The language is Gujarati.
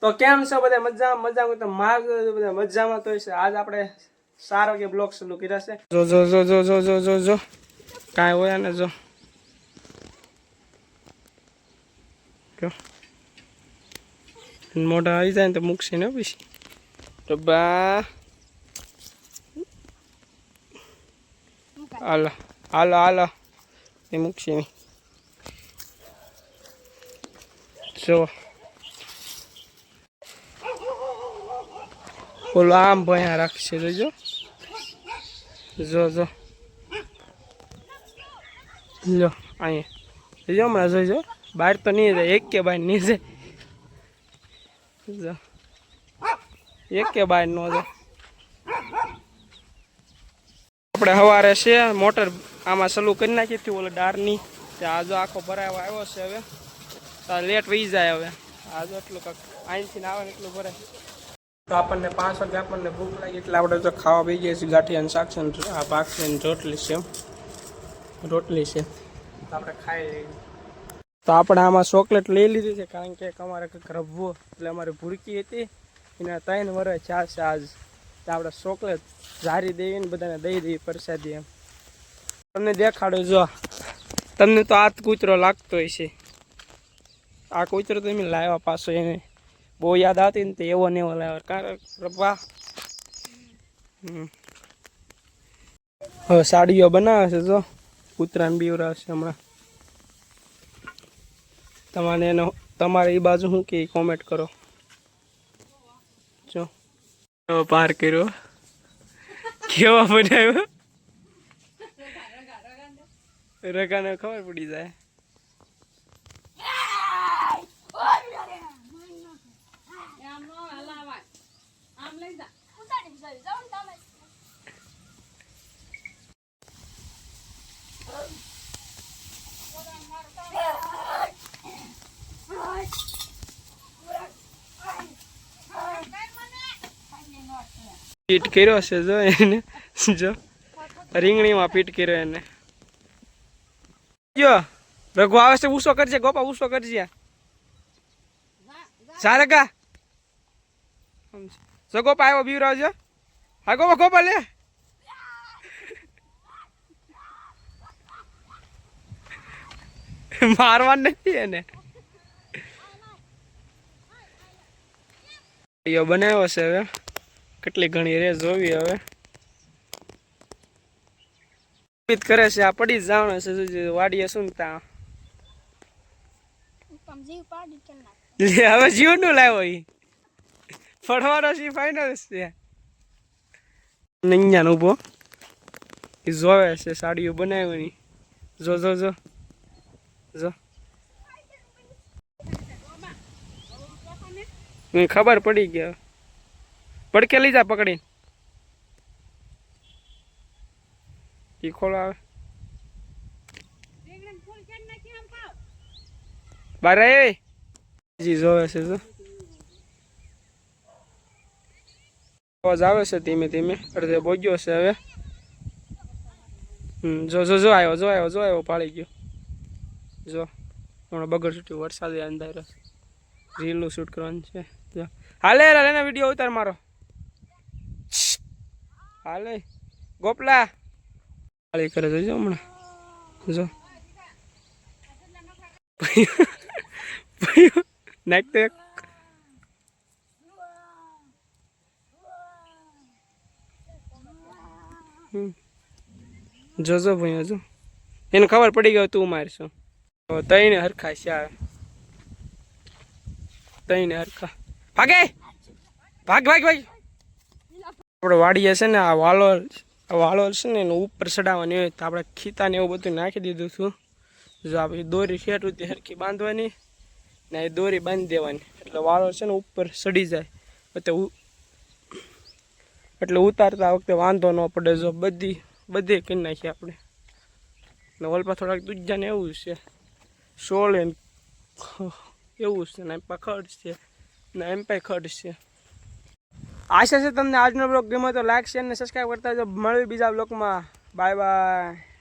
તો કેમ છો બધા મજામાં તો બધા મજામાં તો છે। આજ આપણે સારો કે બ્લોગ શરૂ કર્યા છે। જો જો જો જો જો જો જો જો કાંઈ હોય ને જો મોઢા આવી જાય ને તો મૂકશે ને પછી તો બા હાલો હાલો હાલો એ મૂકશે નહીં જો ઓલો આમ ભયા રાખશે જોજો જો જો લો અહીંયા જોજો હમણાં જોઈજો બહાર તો નહીં જાય એક કે બહાર નહીં જાય જો એક કે બહાર ન જાય આપણે સવારે છે મોટર આમાં ચાલુ કરી નાખી હતી ઓલો ડારની ત્યાં આજો આખો ભરાવા આવ્યો છે હવે લેટ વહી જાય હવે આજો એટલું કાંક અહીંથી આવે ને એટલું ભરાય તો આપણને 5 વાગે આપણને ભૂખ લાગી એટલે આપણે તો ખાવા બેસી ગયા છીએ ગાંઠિયાનું શાક છે આ ભાગ છે ને રોટલી છે તો આપણે ખાઈ લઈએ તો આપણે આમાં ચોકલેટ લઈ લીધી છે કારણ કે અમારે કંઈક રમવો એટલે અમારે ભૂરકી હતી એના 3 વર્ષ ચાલશે આજ તો આપણે ચોકલેટ ઝારી દેવી ને બધાને દઈ દઈએ પ્રસાદી એમ તમને દેખાડો જો તમને તો આ કૂતરો લાગતો હોય છે આ કૂતરો તો એમ લાવ્યા પાછો એને બહુ યાદ આવતી ને તો એવો ને એવો લાવ્યો કારણ રબ્બા હવે સાડીઓ બનાવે છે જો કૂતરાને બીવરાવશે હમણાં તમારે એ બાજુ શું કે કોમેન્ટ કરો જો પાર કર્યો કેવા બનાવ્યો રગાને ખબર પડી જાય પીટ કર્યો છે જો એને જો રીંગણીમાં પીટ કર્યો એને જો રઘુ આવે છે ઉસો કરજે ગોપા ઉસો કરજે સારગા જો ગોપા આવ્યો બીવરાવજો હા ગોપા ગોપા લે મારવા નથી એને બનાવ્યો છે હવે કેટલી ઘણી રે જોવી હવે કરે છે આ પડી જ જવાનું છે વાડીએ શું હવે જીવ નું લાવ્યો ઈ ફળવાનો છે ફાઈનલ છે અહીંયા ઉભો એ જોવે છે સાડીઓ બનાવી જો જો જો જો ખબર પડી ગયા પડકે લઈ જા પકડી ઈ ખોલો આવે બારે જી જોવે છે તો અવાજ આવે છે ધીમે ધીમે અડધે બોગ્યો છે હવે જો જો જો આવ્યો પાળી ગયો જો હમણાં બગડ છૂટ્યું વરસાદ અંદર રીલું શૂટ કરવાનું છે જો હાલે ને વિડીયો ઉતાર મારો હાલે ગોપલા હાલે કરે જોજો હમણાં જો નાખ તો જોજો ભાઈ હજુ એને ખબર પડી ગયો તું મારશો તઈને હરખા છે તઈને હરખા ભાગે ભાગ આપણે વાડીએ છે ને આ વાળો છે ને એનું ઉપર ચડાવવાની હોય તો આપણે ખીતા ને એવું બધું નાખી દીધું છું જો આપણે દોરી શેટ સુધી હરખી બાંધવાની ને એ દોરી બાંધી દેવાની એટલે વાળો છે ને ઉપર ચડી જાય એટલે ઉતારતા વખતે વાંધો ન પડે જો બધી કરી નાખીએ આપણે ને ઓલપા થોડાક દૂજા ને એવું છે સોળ એવું છે ને ખડ છે ને એમ પાય ખડ છે આશા છે તમને આજનો બ્લોગ ગમ્યો તો લાઈક શેર ને સબસ્ક્રાઈબ કરતા જો મળવી બીજા બ્લોગમાં બાય બાય